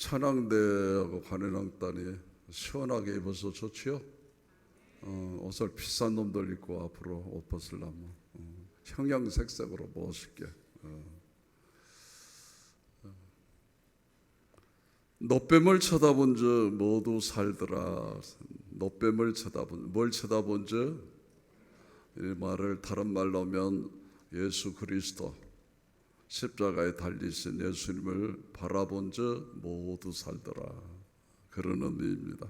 찬양대하고 관현악 단이 시원하게 입어서 좋지요. 옷을 비싼 놈들 입고 앞으로 옷 벗으려면 형형색색으로 멋있게. 노뱀을 쳐다본 자 모두 살더라. 노뱀을 쳐다본, 뭘 쳐다본 자? 이 말을 다른 말로 하면 예수 그리스도 십자가에 달리신 예수님을 바라본 자 모두 살더라. 그런 의미입니다.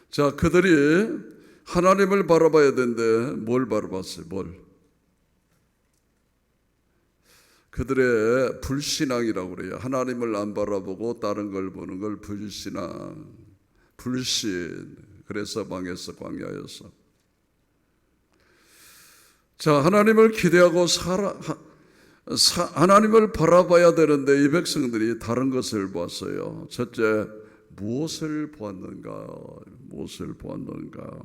자, 그들이 하나님을 바라봐야 되는데 뭘 바라봤어요? 뭘? 그들의 불신앙이라고 그래요. 하나님을 안 바라보고 다른 걸 보는 걸 불신앙, 불신. 그래서 망해서 광야였어. 자, 하나님을 기대하고 하나님을 바라봐야 되는데 이 백성들이 다른 것을 보았어요. 첫째, 무엇을 보았는가? 무엇을 보았는가?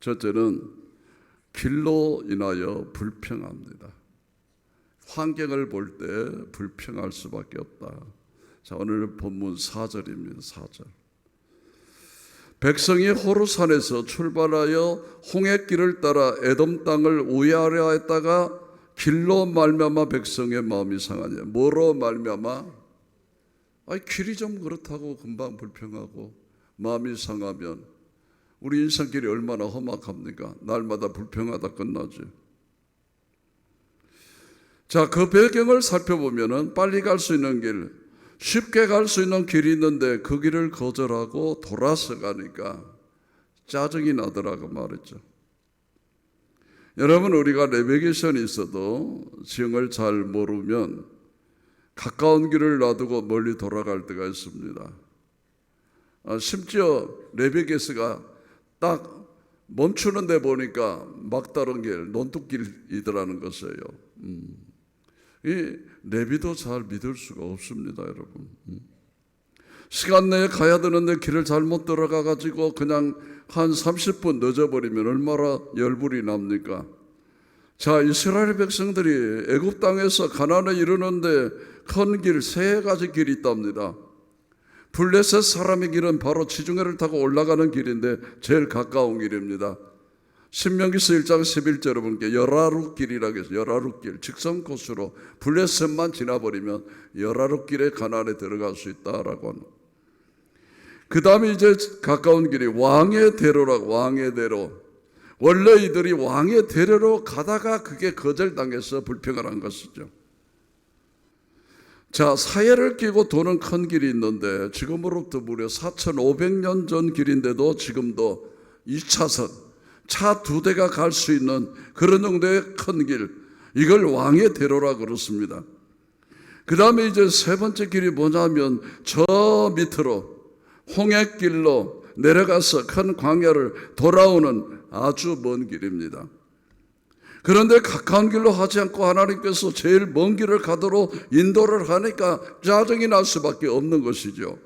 첫째는 길로 인하여 불평합니다. 환경을 볼 때 불평할 수밖에 없다. 자, 오늘 본문 4절입니다. 4절. 백성이 호르산에서 출발하여 홍해길을 따라 에돔 땅을 우회하려 했다가 길로 말미암아 백성의 마음이 상하냐. 뭐로 말미암아? 길이 좀 그렇다고 금방 불평하고 마음이 상하면 우리 인생길이 얼마나 험악합니까? 날마다 불평하다 끝나지. 자, 그 배경을 살펴보면은 빨리 갈 수 있는 길, 쉽게 갈 수 있는 길이 있는데 그 길을 거절하고 돌아서 가니까 짜증이 나더라고 말했죠. 여러분, 우리가 내비게이션이 있어도 지형을 잘 모르면 가까운 길을 놔두고 멀리 돌아갈 때가 있습니다. 심지어 내비게이션가 딱 멈추는 데 보니까 막다른 길, 논뚝길이더라는 것이에요. 이 내비도 잘 믿을 수가 없습니다, 여러분. 시간 내에 가야 되는데 길을 잘못 들어가가지고 그냥 한 30분 늦어버리면 얼마나 열불이 납니까? 자, 이스라엘 백성들이 애굽 땅에서 가나안에 이르는데 큰 길, 3가지 길이 있답니다. 블레셋 사람의 길은 바로 지중해를 타고 올라가는 길인데 제일 가까운 길입니다. 신명기서 1장 11절 여러분께 여라룻길이라고 해서 여라룻길, 직선 코스로 블레셋만 지나버리면 여라룻길에 가나안에 들어갈 수 있다라고 합니다. 그 다음에 이제 가까운 길이 왕의 대로라고. 왕의 대로. 원래 이들이 왕의 대로로 가다가 그게 거절당해서 불평을 한 것이죠. 자, 사해를 끼고 도는 큰 길이 있는데 지금으로부터 무려 4,500년 전 길인데도 지금도 2차선 차 2대가 갈 수 있는 그런 정도의 큰 길, 이걸 왕의 대로라고 그렇습니다. 그 다음에 이제 세 번째 길이 뭐냐면 저 밑으로 홍해길로 내려가서 큰 광야를 돌아오는 아주 먼 길입니다. 그런데 가까운 길로 하지 않고 하나님께서 제일 먼 길을 가도록 인도를 하니까 짜증이 날 수밖에 없는 것이죠.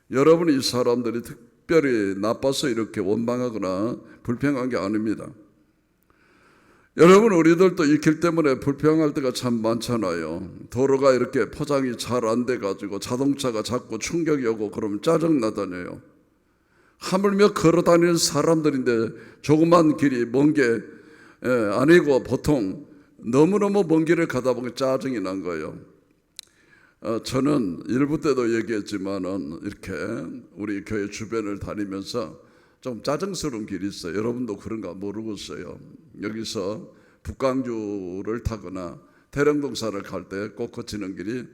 여러분, 이 사람들이 특별히 나빠서 이렇게 원망하거나 불평한 게 아닙니다. 여러분, 우리들도 이 길 때문에 불평할 때가 참 많잖아요. 도로가 이렇게 포장이 잘 안 돼가지고 자동차가 자꾸 충격이 오고 그러면 짜증나다녀요. 하물며 걸어다니는 사람들인데 조그만 길이 먼 게 아니고 보통 너무너무 먼 길을 가다 보니 짜증이 난 거예요. 저는 일부 때도 얘기했지만은 이렇게 우리 교회 주변을 다니면서 좀 짜증스러운 길이 있어요. 여러분도 그런가 모르겠어요. 여기서 북광주를 타거나 대령동사를 갈 때 꼭 거치는 길이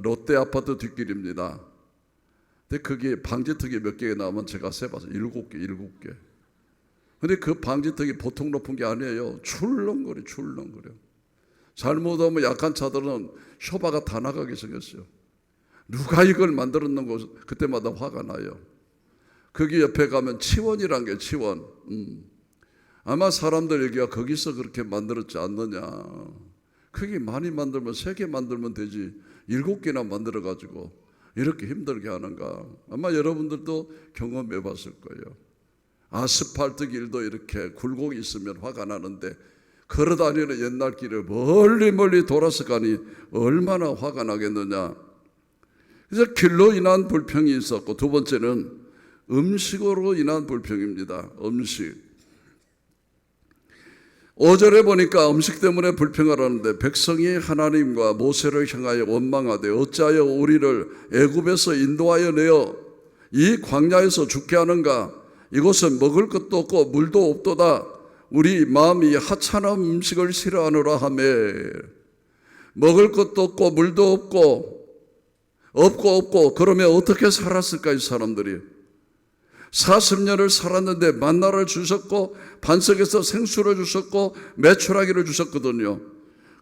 롯데 아파트 뒷길입니다. 근데 거기 방지턱이 몇 개가 나오면 제가 세봤어요. 7개. 근데 그 방지턱이 보통 높은 게 아니에요. 출렁거려. 잘못하면 약한 차들은 쇼바가 다 나가게 생겼어요. 누가 이걸 만들었는가 그때마다 화가 나요. 거기 옆에 가면 치원이란 게 치원. 아마 사람들 얘기가 거기서 그렇게 만들었지 않느냐. 크게 많이 만들면 3개 만들면 되지 7개나 만들어가지고 이렇게 힘들게 하는가. 아마 여러분들도 경험해 봤을 거예요. 아스팔트 길도 이렇게 굴곡이 있으면 화가 나는데 걸어다니는 옛날 길을 멀리 돌아서 가니 얼마나 화가 나겠느냐. 그래서 길로 인한 불평이 있었고, 두 번째는 음식으로 인한 불평입니다. 음식. 5절에 보니까 음식 때문에 불평을 하는데, 백성이 하나님과 모세를 향하여 원망하되 어찌하여 우리를 애굽에서 인도하여 내어 이 광야에서 죽게 하는가? 이곳은 먹을 것도 없고 물도 없도다. 우리 마음이 하찮은 음식을 싫어하노라 하며. 먹을 것도 없고 물도 없고 그러면 어떻게 살았을까? 이 사람들이 40년을 살았는데 만나를 주셨고 반석에서 생수를 주셨고 메추라기를 주셨거든요.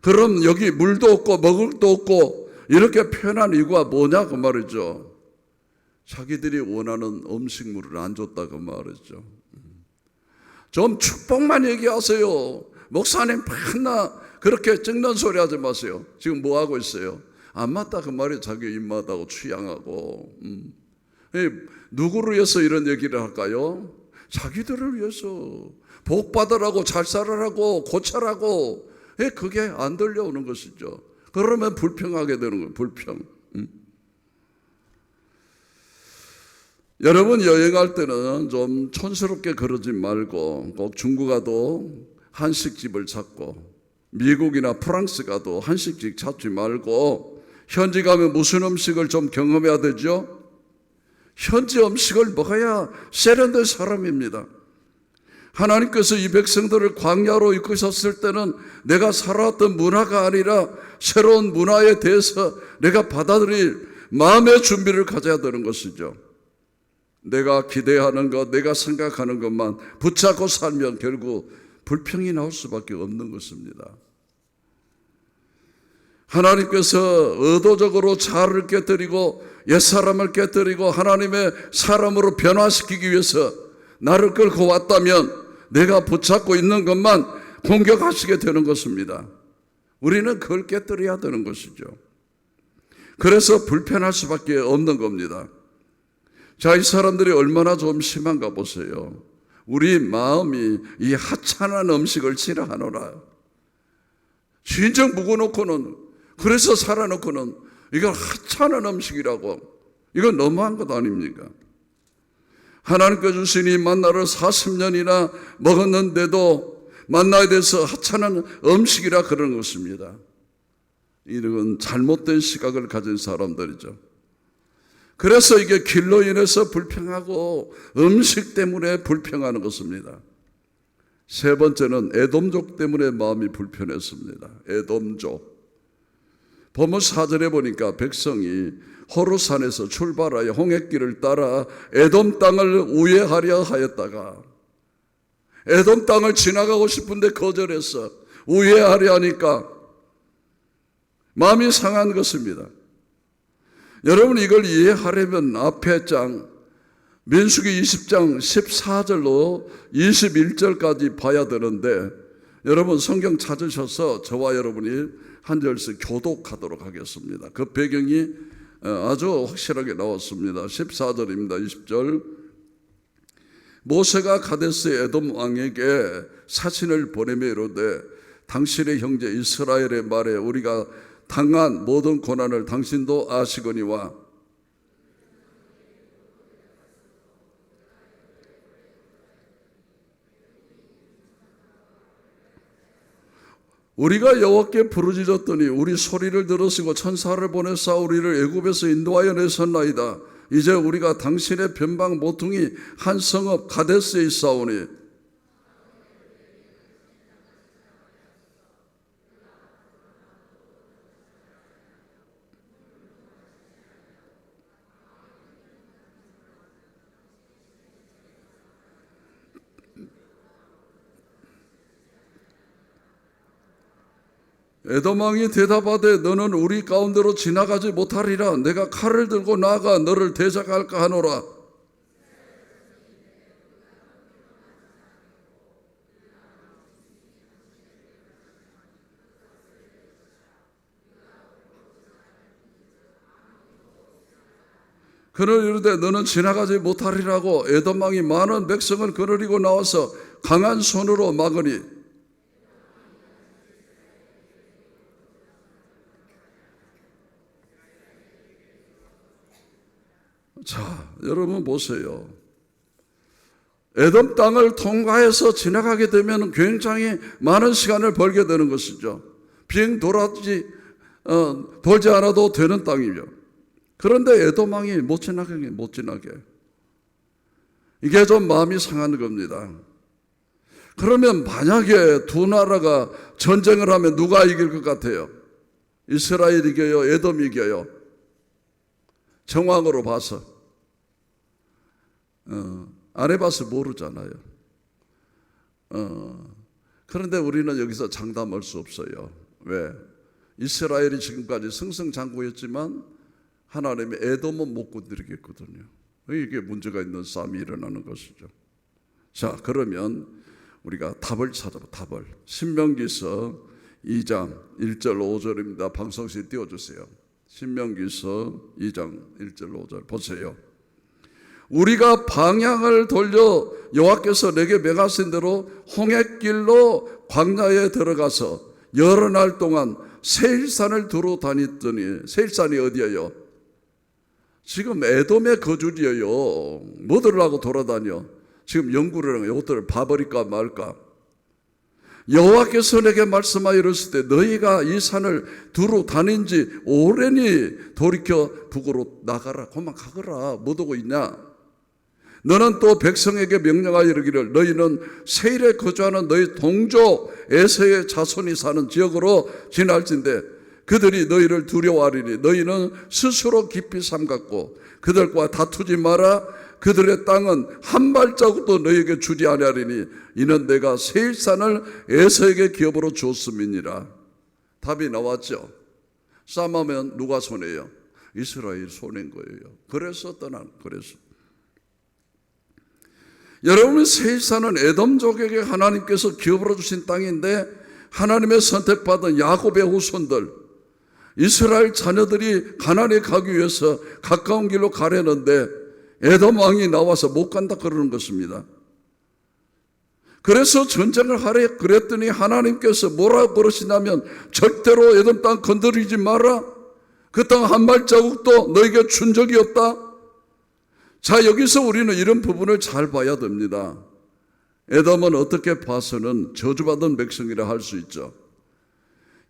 그럼 여기 물도 없고 먹을 것도 없고 이렇게 표현한 이유가 뭐냐 그 말이죠. 자기들이 원하는 음식물을 안 줬다 그 말이죠. 좀 축복만 얘기하세요. 목사님 맨날 그렇게 찍는 소리 하지 마세요. 지금 뭐 하고 있어요? 안 맞다 그 말이 자기 입맛하고 취향하고. 누구를 위해서 이런 얘기를 할까요? 자기들을 위해서. 복 받으라고, 잘 살아라고, 고쳐라고. 그게 안 들려오는 것이죠. 그러면 불평하게 되는 거예요. 불평. 여러분 여행할 때는 좀 촌스럽게 그러지 말고 꼭 중국 가도 한식집을 찾고 미국이나 프랑스 가도 한식집 찾지 말고 현지 가면 무슨 음식을 좀 경험해야 되죠? 현지 음식을 먹어야 세련된 사람입니다. 하나님께서 이 백성들을 광야로 이끄셨을 때는 내가 살아왔던 문화가 아니라 새로운 문화에 대해서 내가 받아들일 마음의 준비를 가져야 되는 것이죠. 내가 기대하는 것, 내가 생각하는 것만 붙잡고 살면 결국 불평이 나올 수밖에 없는 것입니다. 하나님께서 의도적으로 자아를 깨뜨리고 옛사람을 깨뜨리고 하나님의 사람으로 변화시키기 위해서 나를 끌고 왔다면 내가 붙잡고 있는 것만 공격하시게 되는 것입니다. 우리는 그걸 깨뜨려야 되는 것이죠. 그래서 불편할 수밖에 없는 겁니다. 자, 이 사람들이 얼마나 좀 심한가 보세요. 우리 마음이 이 하찮은 음식을 싫어하노라. 진정 묵어놓고는, 그래서 살아놓고는 이걸 하찮은 음식이라고. 이건 너무한 것 아닙니까? 하나님께 주신 이 만나를 40년이나 먹었는데도 만나에 대해서 하찮은 음식이라 그러는 것입니다. 이런 잘못된 시각을 가진 사람들이죠. 그래서 이게 길로 인해서 불평하고 음식 때문에 불평하는 것입니다. 세 번째는 에돔족 때문에 마음이 불편했습니다. 에돔족. 보면 4절에 보니까 백성이 호르산에서 출발하여 홍해길을 따라 에돔 땅을 우회하려 하였다가 에돔 땅을 지나가고 싶은데 거절해서 우회하려 하니까 마음이 상한 것입니다. 여러분 이걸 이해하려면 앞에 장 민수기 20장 14절로 21절까지 봐야 되는데 여러분 성경 찾으셔서 저와 여러분이 한 절씩 교독하도록 하겠습니다. 그 배경이 아주 확실하게 나왔습니다. 14절입니다. 20절. 모세가 가데스 에돔 왕에게 사신을 보내며 이르되 당신의 형제 이스라엘의 말에 우리가 당한 모든 고난을 당신도 아시거니와 우리가 여호와께 부르짖었더니 우리 소리를 들으시고 천사를 보내사 우리를 애굽에서 인도하여 내셨나이다. 이제 우리가 당신의 변방 모퉁이 한 성읍 가데스에 있사오니 에돔 왕이 대답하되 너는 우리 가운데로 지나가지 못하리라. 내가 칼을 들고 나아가 너를 대적할까 하노라. 그를 이르되 너는 지나가지 못하리라고 에돔 왕이 많은 백성을 거느리고 나와서 강한 손으로 막으니 자, 여러분 보세요. 에돔 땅을 통과해서 지나가게 되면 굉장히 많은 시간을 벌게 되는 것이죠. 비행 돌지 않아도 되는 땅이죠. 그런데 에돔 왕이 못 지나게. 이게 좀 마음이 상한 겁니다. 그러면 만약에 두 나라가 전쟁을 하면 누가 이길 것 같아요? 이스라엘이 이겨요? 에돔이 이겨요? 정황으로 봐서 안 해봐서 모르잖아요. 그런데 우리는 여기서 장담할 수 없어요. 왜? 이스라엘이 지금까지 승승장구했지만 하나님의 에돔은 못 건드리겠거든요. 이게 문제가 있는 싸움이 일어나는 것이죠. 자, 그러면 우리가 답을 찾아봐. 답을. 신명기서 2장 1절 5절입니다. 방송실 띄워주세요. 신명기서 2장 1절 5절 보세요. 우리가 방향을 돌려 여호와께서 내게 명하신 대로 홍해길로 광야에 들어가서 여러 날 동안 세일산을 두루 다녔더니, 세일산이 어디예요? 지금 에돔의 거주지예요. 뭐들 하고 돌아다녀? 지금 연구를 이것들을 봐버릴까 말까? 여호와께서 내게 말씀하여 이르실 때 너희가 이 산을 두루 다닌 지 오래니 돌이켜 북으로 나가라. 그만 가거라. 못 오고 있냐? 너는 또 백성에게 명령하여 이르기를 너희는 세일에 거주하는 너희 동족 에서의 자손이 사는 지역으로 지날진대 그들이 너희를 두려워하리니 너희는 스스로 깊이 삼갔고 그들과 다투지 마라. 그들의 땅은 한 발자국도 너희에게 주지 아니하리니 이는 내가 세일산을 에서에게 기업으로 주었음이니라. 답이 나왔죠. 싸움하면 누가 손해요? 이스라엘 손해인 거예요. 그래서 그래서 여러분, 세일산은 에돔족에게 하나님께서 기업으로 주신 땅인데 하나님의 선택받은 야곱의 후손들, 이스라엘 자녀들이 가나안에 가기 위해서 가까운 길로 가려는데 에돔 왕이 나와서 못 간다 그러는 것입니다. 그래서 전쟁을 하래 그랬더니 하나님께서 뭐라고 그러시냐면 절대로 에돔 땅 건드리지 마라. 그 땅 한 발자국도 너에게 준 적이 없다. 자, 여기서 우리는 이런 부분을 잘 봐야 됩니다. 에돔은 어떻게 봐서는 저주받은 백성이라 할 수 있죠.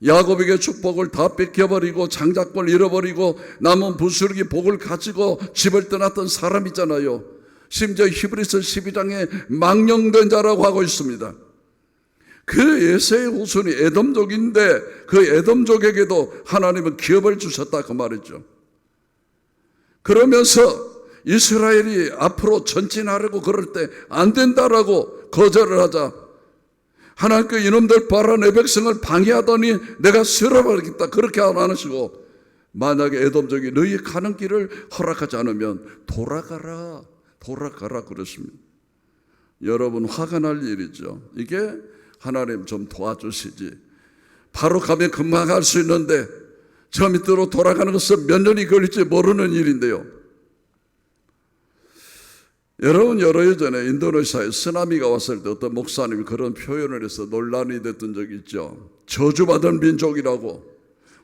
야곱에게 축복을 다 뺏겨버리고 장자권을 잃어버리고 남은 부스러기 복을 가지고 집을 떠났던 사람이잖아요. 심지어 히브리서 12장에 망령된 자라고 하고 있습니다. 그 에서의 후손이 에돔족인데 그 에돔족에게도 하나님은 기업을 주셨다 그 말이죠. 그러면서 이스라엘이 앞으로 전진하려고 그럴 때 안 된다라고 거절을 하자 하나님께 이놈들 봐라 내 백성을 방해하더니 내가 쓸어버리겠다 그렇게 안 하시고 만약에 에돔족이 너희 가는 길을 허락하지 않으면 돌아가라 그랬습니다. 여러분 화가 날 일이죠. 이게 하나님 좀 도와주시지 바로 가면 금방 갈 수 있는데 저 밑으로 돌아가는 것은 몇 년이 걸릴지 모르는 일인데요. 여러분 여러 해 전에 인도네시아에 쓰나미가 왔을 때 어떤 목사님이 그런 표현을 해서 논란이 됐던 적이 있죠. 저주받은 민족이라고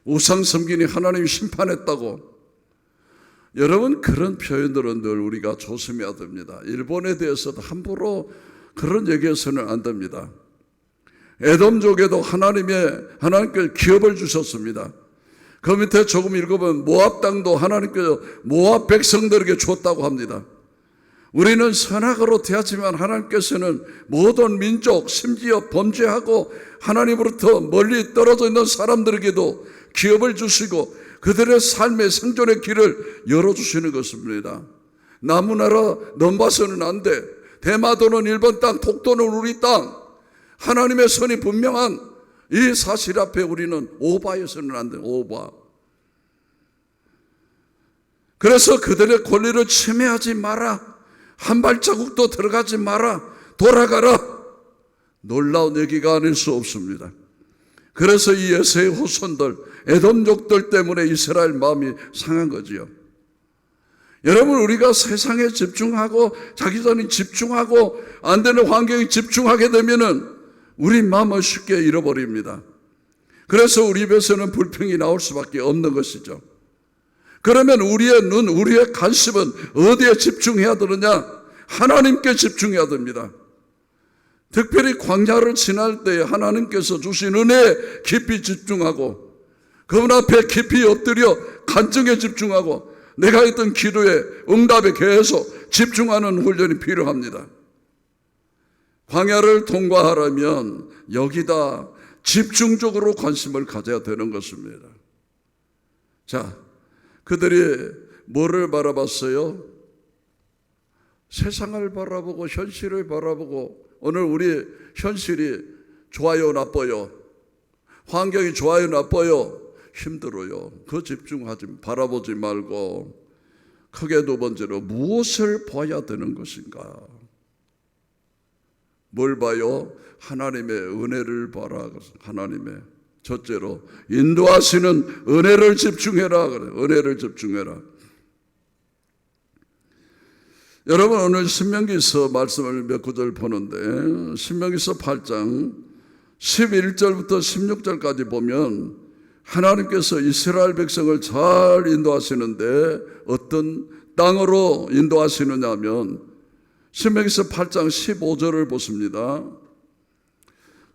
우상 섬기니 하나님이 심판했다고. 여러분 그런 표현들은 늘 우리가 조심해야 됩니다. 일본에 대해서도 함부로 그런 얘기해서는 안 됩니다. 에돔족에도 하나님께 기업을 주셨습니다. 그 밑에 조금 읽어보면 모압 땅도 하나님께서 모압 백성들에게 줬다고 합니다. 우리는 선악으로 대하지만 하나님께서는 모든 민족 심지어 범죄하고 하나님으로부터 멀리 떨어져 있는 사람들에게도 기업을 주시고 그들의 삶의 생존의 길을 열어주시는 것입니다. 나무나라 넘봐서는 안 돼. 대마도는 일본 땅, 독도는 우리 땅. 하나님의 선이 분명한 이 사실 앞에 우리는 오바해서는 안 돼. 오바. 그래서 그들의 권리를 침해하지 마라. 한 발자국도 들어가지 마라. 돌아가라. 놀라운 얘기가 아닐 수 없습니다. 그래서 이 에서의 후손들 에돔족들 때문에 이스라엘 마음이 상한 거지요. 여러분 우리가 세상에 집중하고 자기 전에 집중하고 안 되는 환경에 집중하게 되면은 우리 마음을 쉽게 잃어버립니다. 그래서 우리 입에서는 불평이 나올 수밖에 없는 것이죠. 그러면 우리의 눈, 우리의 관심은 어디에 집중해야 되느냐? 하나님께 집중해야 됩니다. 특별히 광야를 지날 때 하나님께서 주신 은혜에 깊이 집중하고 그분 앞에 깊이 엎드려 간증에 집중하고 내가 했던 기도에 응답에 계속 집중하는 훈련이 필요합니다. 광야를 통과하려면 여기다 집중적으로 관심을 가져야 되는 것입니다. 자, 그들이 뭐를 바라봤어요? 세상을 바라보고 현실을 바라보고 오늘 우리 현실이 좋아요 나빠요? 환경이 좋아요 나빠요? 힘들어요. 그 집중하지 바라보지 말고 크게 두 번째로 무엇을 봐야 되는 것인가? 뭘 봐요? 하나님의 은혜를 봐라. 하나님의 첫째로 인도하시는 은혜를 집중해라. 은혜를 집중해라. 여러분 오늘 신명기서 말씀을 몇 구절 보는데 신명기서 8장 11절부터 16절까지 보면 하나님께서 이스라엘 백성을 잘 인도하시는데 어떤 땅으로 인도하시느냐 하면 신명기서 8장 15절을 보십니다.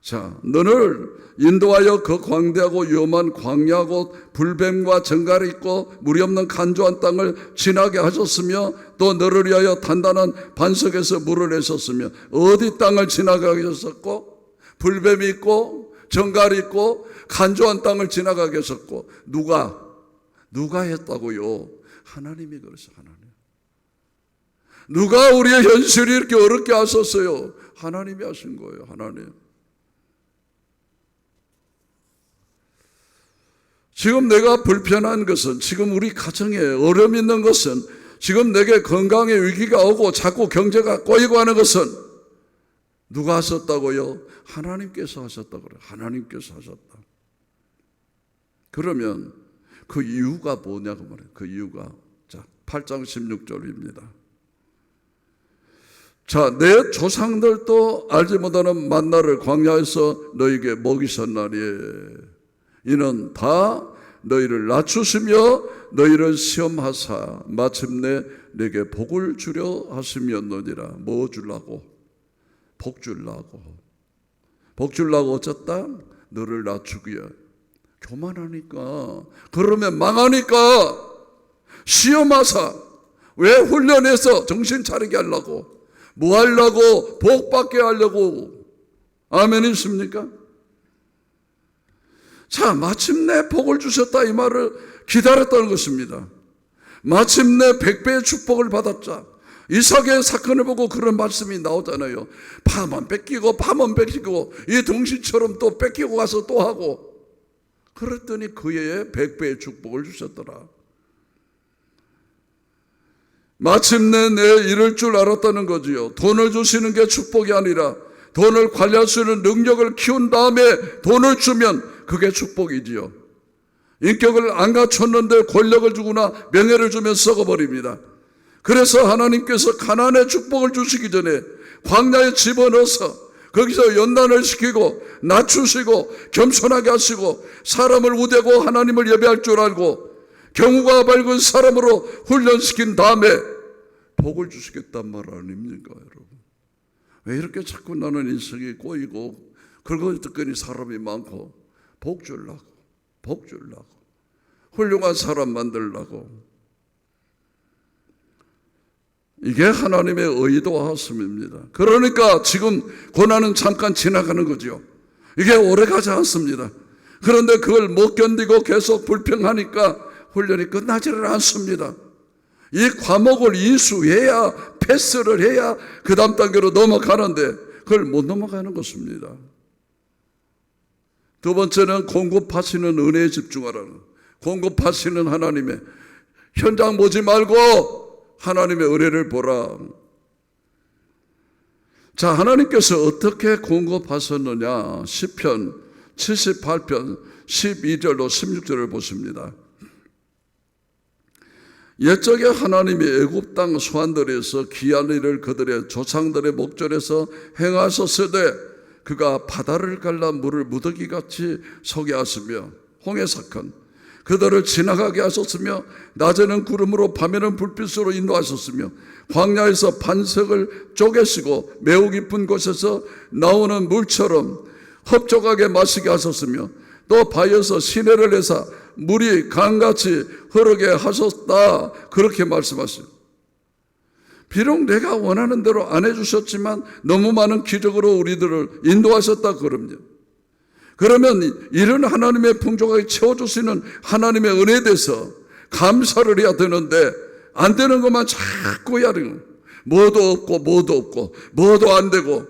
자, 너를 인도하여 그 광대하고 위험한 광야고 불뱀과 정갈이 있고 물이 없는 간조한 땅을 지나게 하셨으며 또 너를 위하여 단단한 반석에서 물을 내셨으며 어디 땅을 지나가게 하셨고 불뱀이 있고 정갈이 있고 간조한 땅을 지나가게 하셨고 누가 했다고요? 하나님이 그러셔. 하나님. 누가 우리의 현실이 이렇게 어렵게 하셨어요? 하나님이 하신 거예요. 하나님. 지금 내가 불편한 것은, 지금 우리 가정에 어려움 있는 것은, 지금 내게 건강에 위기가 오고 자꾸 경제가 꼬이고 하는 것은 누가 하셨다고요? 하나님께서 하셨다고 그래요. 하나님께서 하셨다. 그러면 그 이유가 뭐냐고 말해요. 그 이유가 자 8장 16절입니다. 자, 내 조상들도 알지 못하는 만나를 광야에서 너에게 먹이셨나니 이는 다 너희를 낮추시며 너희를 시험하사 마침내 내게 복을 주려 하심이었느니라. 뭐 주려고? 복 주려고. 복 주려고 어쨌다? 너를 낮추기에. 교만하니까, 그러면 망하니까 시험하사. 왜? 훈련해서 정신 차리게 하려고. 뭐 하려고? 복 받게 하려고. 아멘 있습니까? 자, 마침내 복을 주셨다 이 말을 기다렸다는 것입니다. 마침내 100배의 축복을 받았자. 이삭의 사건을 보고 그런 말씀이 나오잖아요. 파만 뺏기고 이 동시처럼 또 뺏기고 가서 또 하고. 그랬더니 그 해에 100배의 축복을 주셨더라. 마침내 내 이럴 줄 알았다는 거지요. 돈을 주시는 게 축복이 아니라 돈을 관리할 수 있는 능력을 키운 다음에 돈을 주면 그게 축복이지요. 인격을 안 갖췄는데 권력을 주거나 명예를 주면 썩어버립니다. 그래서 하나님께서 가나안의 축복을 주시기 전에 광야에 집어넣어서 거기서 연단을 시키고 낮추시고 겸손하게 하시고 사람을 우대고 하나님을 예배할 줄 알고 경우가 밝은 사람으로 훈련시킨 다음에 복을 주시겠단 말 아닙니까, 여러분? 왜 이렇게 자꾸 나는 인생이 꼬이고 그러고 듣더니 사람이 많고 복 주려고 훌륭한 사람 만들려고. 이게 하나님의 의도하심입니다. 그러니까 지금 고난은 잠깐 지나가는 거죠. 이게 오래가지 않습니다. 그런데 그걸 못 견디고 계속 불평하니까 훈련이 끝나지를 않습니다. 이 과목을 이수해야, 패스를 해야 그 다음 단계로 넘어가는데 그걸 못 넘어가는 것입니다. 두 번째는 공급하시는 은혜에 집중하라는, 공급하시는 하나님의, 현장 보지 말고 하나님의 은혜를 보라. 자, 하나님께서 어떻게 공급하셨느냐? 시편 78편 12절로 16절을 보십니다. 옛적에 하나님이 애굽 땅 소환들에서 귀한 일을 그들의 조상들의 목전에서 행하셨으되 그가 바다를 갈라 물을 무더기같이 서게 하시며 홍해 사건, 그들을 지나가게 하셨으며 낮에는 구름으로 밤에는 불빛으로 인도하셨으며 광야에서 반석을 쪼개시고 매우 깊은 곳에서 나오는 물처럼 흡족하게 마시게 하셨으며 또 바위에서 시내를 내사 물이 강같이 흐르게 하셨다. 그렇게 말씀하시죠. 비록 내가 원하는 대로 안 해주셨지만 너무 많은 기적으로 우리들을 인도하셨다 그럽니다. 그러면 이런 하나님의 풍족하게 채워주시는 하나님의 은혜에 대해서 감사를 해야 되는데 안 되는 것만 자꾸 해야 되는 거예요. 뭐도 없고 안 되고.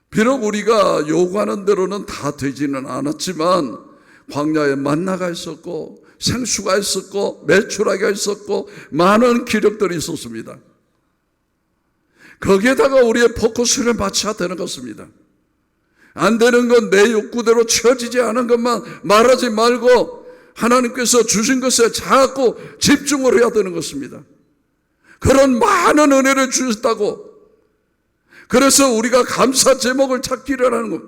비록 우리가 요구하는 대로는 다 되지는 않았지만 광야에 만나가 있었고 생수가 있었고 메추라기가 있었고 많은 기력들이 있었습니다. 거기에다가 우리의 포커스를 맞춰야 되는 것입니다. 안 되는 건 내 욕구대로 채워지지 않은 것만 말하지 말고 하나님께서 주신 것에 자꾸 집중을 해야 되는 것입니다. 그런 많은 은혜를 주셨다고. 그래서 우리가 감사 제목을 찾기를 하는 것.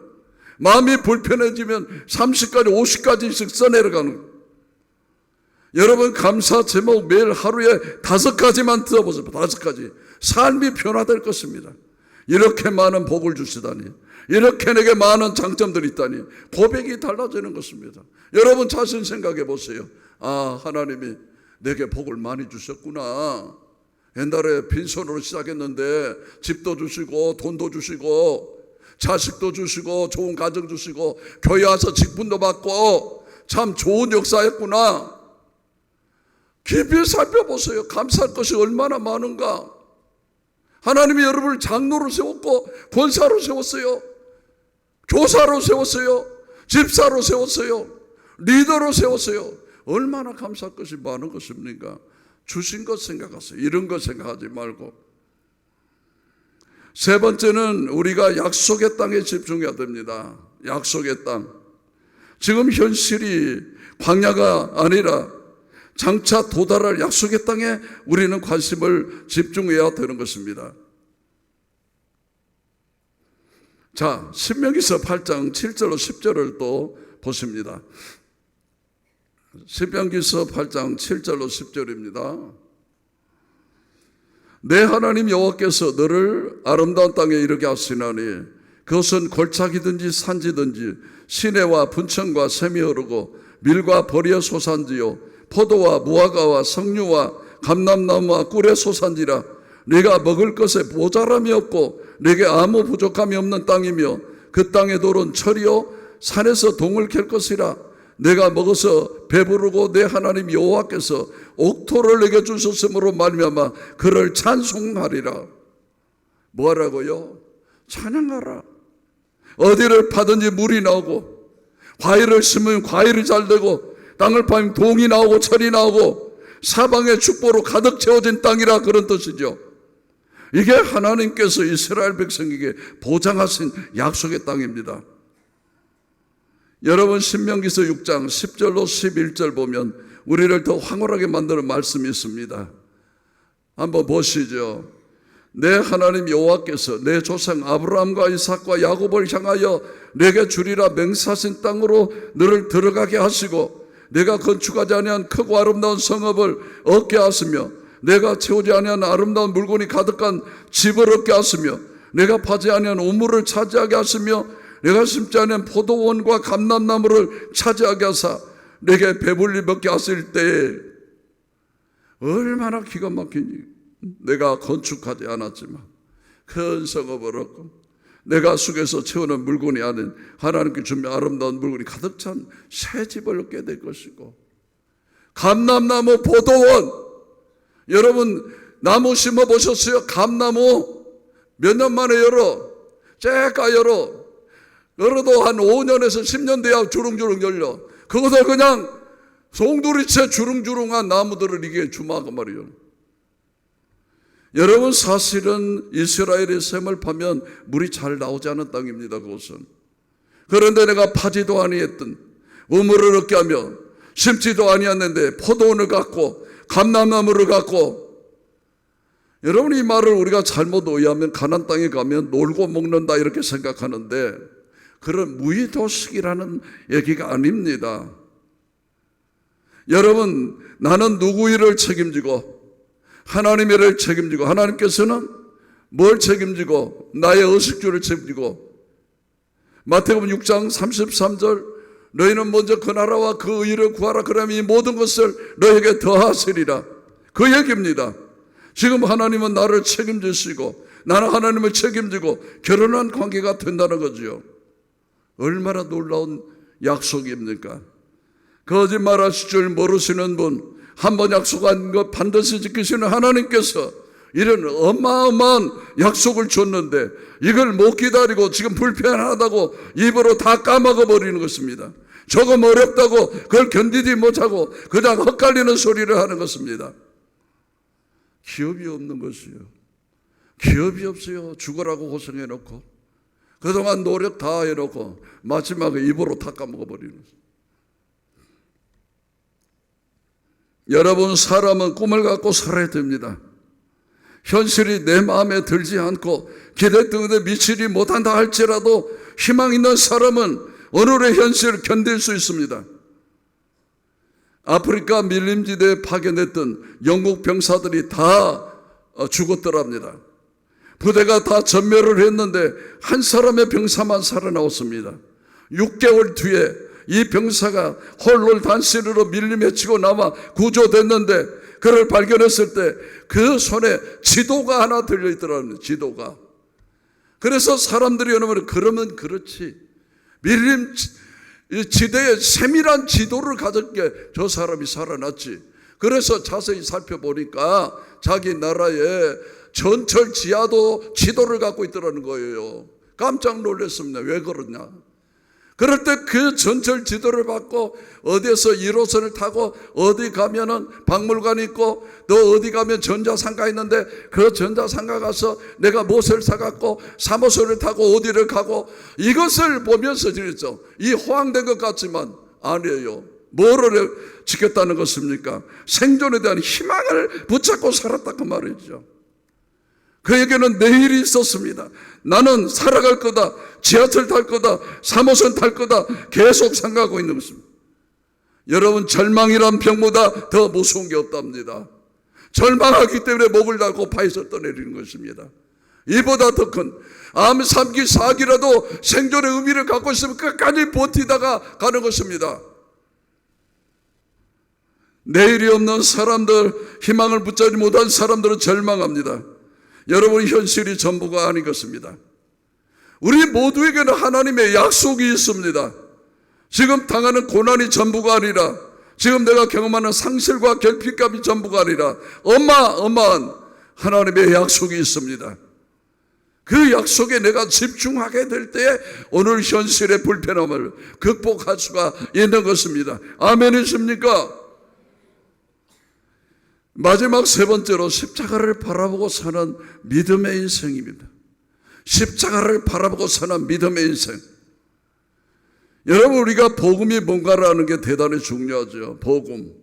마음이 불편해지면 30가지 50가지씩 써내려가는 것. 여러분 감사 제목 매일 하루에 5가지만 들어보세요. 5가지. 삶이 변화될 것입니다. 이렇게 많은 복을 주시다니, 이렇게 내게 많은 장점들이 있다니 고백이 달라지는 것입니다. 여러분 자신 생각해 보세요. 아, 하나님이 내게 복을 많이 주셨구나. 옛날에 빈손으로 시작했는데 집도 주시고 돈도 주시고 자식도 주시고 좋은 가정 주시고 교회 와서 직분도 받고 참 좋은 역사였구나. 깊이 살펴보세요. 감사할 것이 얼마나 많은가. 하나님이 여러분을 장로로 세웠고 권사로 세웠어요. 교사로 세웠어요. 집사로 세웠어요. 리더로 세웠어요. 얼마나 감사할 것이 많은 것입니까? 주신 것 생각하세요. 이런 것 생각하지 말고. 세 번째는 우리가 약속의 땅에 집중해야 됩니다. 약속의 땅. 지금 현실이 광야가 아니라 장차 도달할 약속의 땅에 우리는 관심을 집중해야 되는 것입니다. 자, 신명기서 8장 7절로 10절을 또 보십니다. 신명기서 8장 7절로 10절입니다. 내 하나님 여호와께서 너를 아름다운 땅에 이르게 하시나니 그것은 골짜기든지 산지든지 시내와 분천과 샘이 흐르고 밀과 벌이의 소산지요 포도와 무화과와 석류와 감람나무와 꿀의 소산지라. 네가 먹을 것에 모자람이 없고 네게 아무 부족함이 없는 땅이며 그 땅의 돌은 철이요 산에서 동을 캘 것이라. 내가 먹어서 배부르고 내 하나님 여호와께서 옥토를 내게 주셨으므로 말미암아 그를 찬송하리라. 뭐하라고요? 찬양하라. 어디를 파든지 물이 나오고 과일을 심으면 과일이 잘 되고 땅을 파면 동이 나오고 철이 나오고 사방의 축복으로 가득 채워진 땅이라, 그런 뜻이죠. 이게 하나님께서 이스라엘 백성에게 보장하신 약속의 땅입니다. 여러분 신명기서 6장 10절로 11절 보면 우리를 더 황홀하게 만드는 말씀이 있습니다. 한번 보시죠. 내 하나님 여호와께서 내 조상 아브라함과 이삭과 야곱을 향하여 내게 주리라 맹세하신 땅으로 너를 들어가게 하시고 내가 건축하지 아니한 크고 아름다운 성읍을 얻게 하시며 내가 채우지 아니한 아름다운 물건이 가득한 집을 얻게 하시며 내가 파지 아니한 우물을 차지하게 하시며 내가 심지 아니한 포도원과 감람나무를 차지하게 하사 내게 배불리 먹게 하실 때에 얼마나 기가 막히니. 내가 건축하지 않았지만 큰 성읍을 얻고 내가 쑥에서 채우는 물건이 아닌 하나님께 주며 아름다운 물건이 가득 찬 새 집을 얻게 될 것이고 감람나무 포도원. 여러분 나무 심어 보셨어요? 감나무 몇 년 만에 열어도 한 5년에서 10년 돼야 주릉주릉 열려. 그것을 그냥 송두리째 주릉주릉한 나무들을 이게 주마고 말이에요. 여러분 사실은 이스라엘의 샘을 파면 물이 잘 나오지 않은 땅입니다. 그것은. 그런데 내가 파지도 아니했던 우물을 얻게 하며 심지도 아니었는데 포도원을 갖고 감람나무를 갖고. 여러분 이 말을 우리가 잘못 오해하면 가나안 땅에 가면 놀고 먹는다 이렇게 생각하는데 그런 무의도식이라는 얘기가 아닙니다. 여러분, 나는 누구 일을 책임지고 하나님의 일을 책임지고, 하나님께서는 뭘 책임지고 나의 의식주를 책임지고, 마태복음 6장 33절 너희는 먼저 그 나라와 그 의를 구하라. 그러면 이 모든 것을 너에게 더하시리라. 그 얘기입니다. 지금 하나님은 나를 책임지시고 나는 하나님을 책임지고 결혼한 관계가 된다는 거죠. 얼마나 놀라운 약속입니까? 거짓말하실 줄 모르시는 분, 한번 약속한 것 반드시 지키시는 하나님께서 이런 어마어마한 약속을 줬는데 이걸 못 기다리고 지금 불편하다고 입으로 다 까먹어 버리는 것입니다. 조금 어렵다고 그걸 견디지 못하고 그냥 헛갈리는 소리를 하는 것입니다. 기업이 없는 것이요. 기업이 없어요. 죽으라고 고생해놓고 그동안 노력 다 해놓고 마지막에 입으로 다 까먹어 버리는 것입니다. 여러분, 사람은 꿈을 갖고 살아야 됩니다. 현실이 내 마음에 들지 않고 기대했던 데 미치지 못한다 할지라도 희망 있는 사람은 오늘의 현실을 견딜 수 있습니다. 아프리카 밀림지대에 파견했던 영국 병사들이 다 죽었더랍니다. 부대가 다 전멸을 했는데 한 사람의 병사만 살아나왔습니다. 6개월 뒤에 이 병사가 홀로 단신으로 밀림해치고 남아 구조됐는데 그를 발견했을 때 그 손에 지도가 하나 들려있더라고요. 지도가. 그래서 사람들이 여러분, 그러면 그렇지, 밀림 지대에 세밀한 지도를 가졌기에 저 사람이 살아났지. 그래서 자세히 살펴보니까 자기 나라에 전철 지하도 지도를 갖고 있더라는 거예요. 깜짝 놀랐습니다. 왜 그러냐. 그럴 때 그 전철 지도를 받고 어디에서 1호선을 타고 어디 가면은 박물관이 있고 또 어디 가면 전자상가 있는데 그 전자상가 가서 내가 무엇을 사갖고 3호선을 타고 어디를 가고, 이것을 보면서 그랬죠. 이 호황된 것 같지만 아니에요. 뭐를 지켰다는 것입니까? 생존에 대한 희망을 붙잡고 살았다 그 말이죠. 그에게는 내일이 있었습니다. 나는 살아갈 거다, 지하철 탈 거다, 3호선 탈 거다 계속 생각하고 있는 것입니다. 여러분, 절망이란 병보다 더 무서운 게 없답니다. 절망하기 때문에 목을 달고 파에서 떠내리는 것입니다. 이보다 더 큰 암 3기 4기라도 생존의 의미를 갖고 있으면 끝까지 버티다가 가는 것입니다. 내일이 없는 사람들, 희망을 붙잡지 못한 사람들은 절망합니다. 여러분, 현실이 전부가 아닌 것입니다. 우리 모두에게는 하나님의 약속이 있습니다. 지금 당하는 고난이 전부가 아니라, 지금 내가 경험하는 상실과 결핍감이 전부가 아니라 어마어마한 하나님의 약속이 있습니다. 그 약속에 내가 집중하게 될 때 오늘 현실의 불편함을 극복할 수가 있는 것입니다. 아멘이십니까? 마지막 세 번째로 십자가를 바라보고 사는 믿음의 인생입니다. 십자가를 바라보고 사는 믿음의 인생. 여러분, 우리가 복음이 뭔가라는 게 대단히 중요하죠. 복음.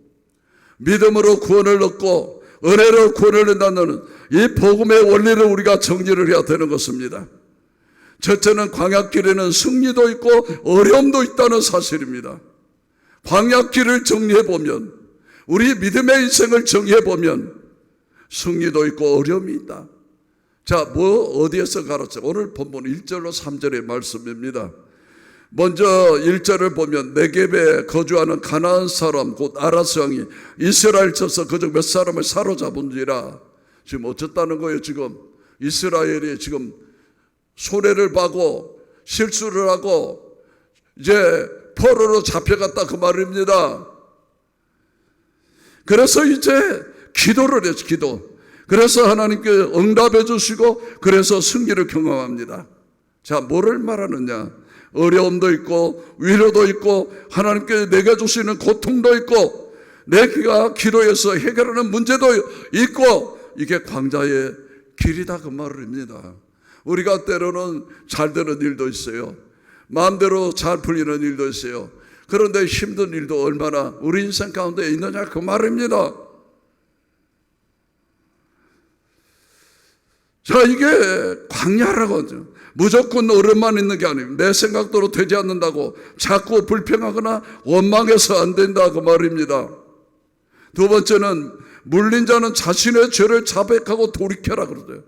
믿음으로 구원을 얻고 은혜로 구원을 얻는다는 이 복음의 원리를 우리가 정리를 해야 되는 것입니다. 첫째는 광야길에는 승리도 있고 어려움도 있다는 사실입니다. 광야길을 정리해보면, 우리 믿음의 인생을 정리해보면 승리도 있고 어려움이 있다. 자, 어디에서 가르쳐? 오늘 본문 1절로 3절의 말씀입니다. 먼저 1절을 보면 네겝에 거주하는 가나안 사람 곧 아라스 왕이 이스라엘 쳐서 그중 몇 사람을 사로잡은지라. 지금 어쨌다는 거예요. 지금 이스라엘이 지금 손해를 봐고 실수를 하고 이제 포로로 잡혀갔다 그 말입니다. 그래서 이제 기도를 했죠. 기도. 그래서 하나님께 응답해 주시고 그래서 승리를 경험합니다. 자, 뭐를 말하느냐? 어려움도 있고 위로도 있고 하나님께 내게 주시는 고통도 있고 내가 기도해서 해결하는 문제도 있고, 이게 광야의 길이다 그 말입니다. 우리가 때로는 잘 되는 일도 있어요. 마음대로 잘 풀리는 일도 있어요. 그런데 힘든 일도 얼마나 우리 인생 가운데 있느냐 그 말입니다. 자, 이게 광야라고 하죠. 무조건 어려움만 있는 게 아니에요. 내 생각대로 되지 않는다고 자꾸 불평하거나 원망해서 안 된다 그 말입니다. 두 번째는 물린 자는 자신의 죄를 자백하고 돌이켜라 그러대요.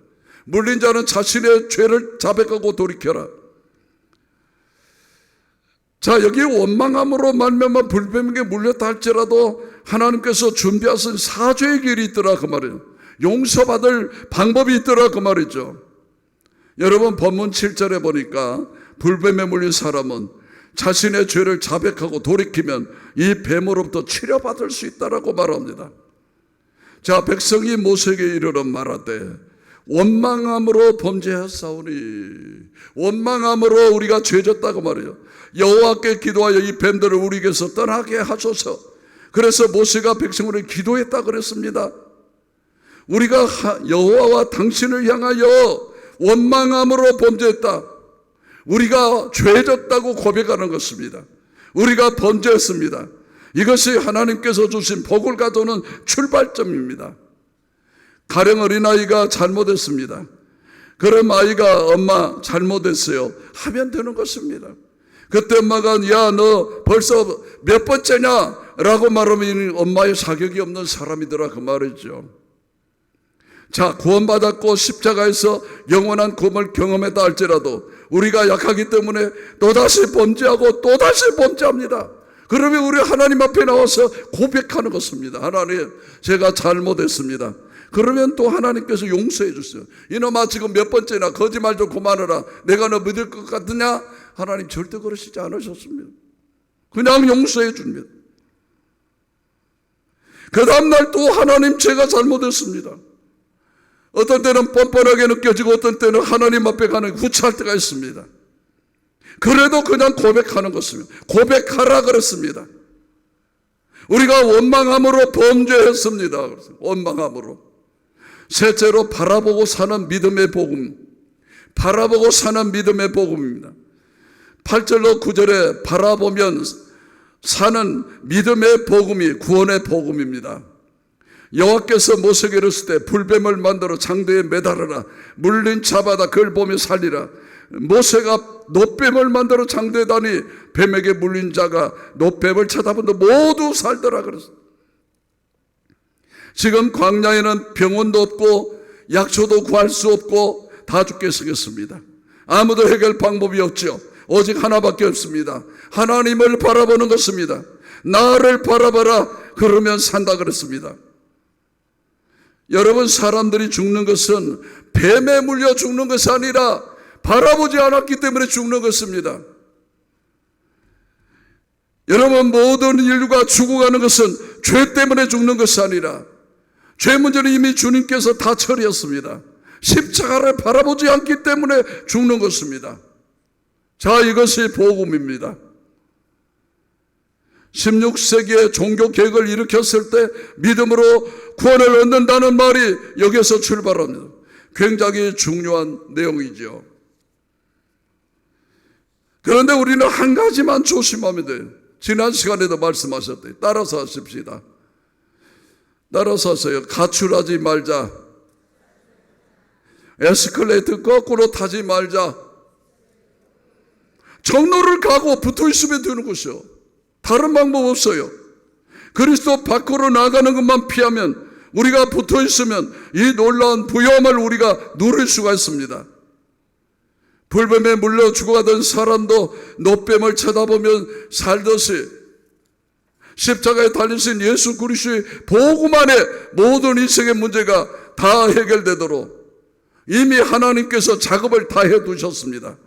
물린 자는 자신의 죄를 자백하고 돌이켜라. 자, 여기 원망함으로 말미암아 불뱀에게 물렸다 할지라도 하나님께서 준비하신 사죄의 길이 있더라 그 말이에요. 용서받을 방법이 있더라 그 말이죠. 여러분, 본문 7절에 보니까 불뱀에 물린 사람은 자신의 죄를 자백하고 돌이키면 이 뱀으로부터 치료받을 수 있다라고 말합니다. 자, 백성이 모세에게 이르러 말하되 원망함으로 범죄하사오니, 원망함으로 우리가 죄졌다고 말해요. 여호와께 기도하여 이 뱀들을 우리에게서 떠나게 하소서. 그래서 모세가 백성을 기도했다 그랬습니다. 우리가 여호와와 당신을 향하여 원망함으로 범죄했다. 우리가 죄졌다고 고백하는 것입니다. 우리가 범죄했습니다. 이것이 하나님께서 주신 복을 가져오는 출발점입니다. 가령 어린아이가 잘못했습니다. 그럼 아이가 엄마 잘못했어요 하면 되는 것입니다. 그때 엄마가 야, 너 벌써 몇 번째냐? 라고 말하면 엄마의 자격이 없는 사람이더라 그 말이죠. 자, 구원받았고 십자가에서 영원한 구원을 경험했다 할지라도 우리가 약하기 때문에 또다시 범죄하고 또다시 범죄합니다. 그러면 우리 하나님 앞에 나와서 고백하는 것입니다. 하나님, 제가 잘못했습니다. 그러면 또 하나님께서 용서해 주세요. 이놈아, 지금 몇 번째나 거짓말 좀 그만해라. 내가 너 믿을 것 같으냐? 하나님 절대 그러시지 않으셨습니다. 그냥 용서해 줍니다. 그 다음날 또 하나님, 제가 잘못했습니다. 어떤 때는 뻔뻔하게 느껴지고 어떤 때는 하나님 앞에 가는 후차할 때가 있습니다. 그래도 그냥 고백하는 것입니다. 고백하라 그랬습니다. 우리가 원망함으로 범죄했습니다. 원망함으로. 셋째로 바라보고 사는 믿음의 복음. 바라보고 사는 믿음의 복음입니다. 8절로 9절에 바라보면 사는 믿음의 복음이 구원의 복음입니다. 여호와께서 모세에게 이르실 때 불뱀을 만들어 장대에 매달아라. 물린 자마다 그걸 보며 살리라. 모세가 놋뱀을 만들어 장대에 다니 뱀에게 물린 자가 놋뱀을 쳐다본다 모두 살더라 그랬어요. 지금 광야에는 병원도 없고 약초도 구할 수 없고 다 죽게 생겼습니다. 아무도 해결 방법이 없죠. 오직 하나밖에 없습니다. 하나님을 바라보는 것입니다. 나를 바라봐라. 그러면 산다 그랬습니다. 여러분, 사람들이 죽는 것은 뱀에 물려 죽는 것이 아니라 바라보지 않았기 때문에 죽는 것입니다. 여러분, 모든 인류가 죽어가는 것은 죄 때문에 죽는 것이 아니라 죄 문제는 이미 주님께서 다 처리했습니다. 십자가를 바라보지 않기 때문에 죽는 것입니다. 자, 이것이 복음입니다. 16세기에 종교 개혁을 일으켰을 때 믿음으로 구원을 얻는다는 말이 여기서 출발합니다. 굉장히 중요한 내용이죠. 그런데 우리는 한 가지만 조심하면 돼요. 지난 시간에도 말씀하셨대요. 따라서 하십시다. 따라서 하세요. 가출하지 말자. 에스컬레이터 거꾸로 타지 말자. 정로를 가고 붙어 있으면 되는 것이요. 다른 방법 없어요. 그리스도 밖으로 나가는 것만 피하면, 우리가 붙어 있으면 이 놀라운 부요함을 우리가 누릴 수가 있습니다. 불뱀에 물려 죽어가던 사람도 놋뱀을 쳐다보면 살듯이 십자가에 달리신 예수 그리스도의 복음 안에 모든 인생의 문제가 다 해결되도록 이미 하나님께서 작업을 다 해두셨습니다.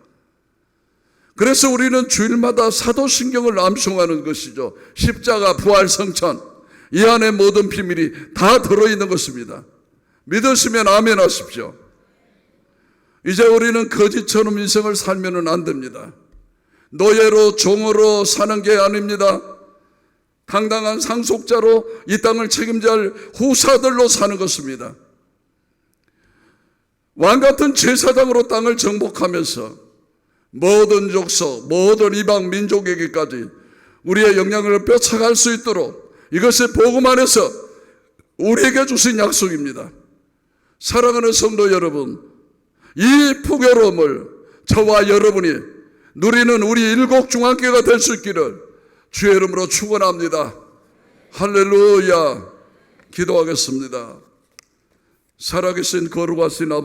그래서 우리는 주일마다 사도신경을 암송하는 것이죠. 십자가, 부활, 성천, 이 안에 모든 비밀이 다 들어있는 것입니다. 믿으시면 아멘 하십시오. 이제 우리는 거짓처럼 인생을 살면 안 됩니다. 노예로, 종으로 사는 게 아닙니다. 당당한 상속자로 이 땅을 책임질 후사들로 사는 것입니다. 왕같은 제사장으로 땅을 정복하면서 모든 족속, 모든 이방 민족에게까지 우리의 영향을 뼈차갈 수 있도록, 이것이 복음 안에서 우리에게 주신 약속입니다. 사랑하는 성도 여러분, 이 풍요로움을 저와 여러분이 누리는 우리 일곡중앙교회가 될 수 있기를 주의 이름으로 축원합니다. 할렐루야. 기도하겠습니다. 살아계신 거룩하신 아버지,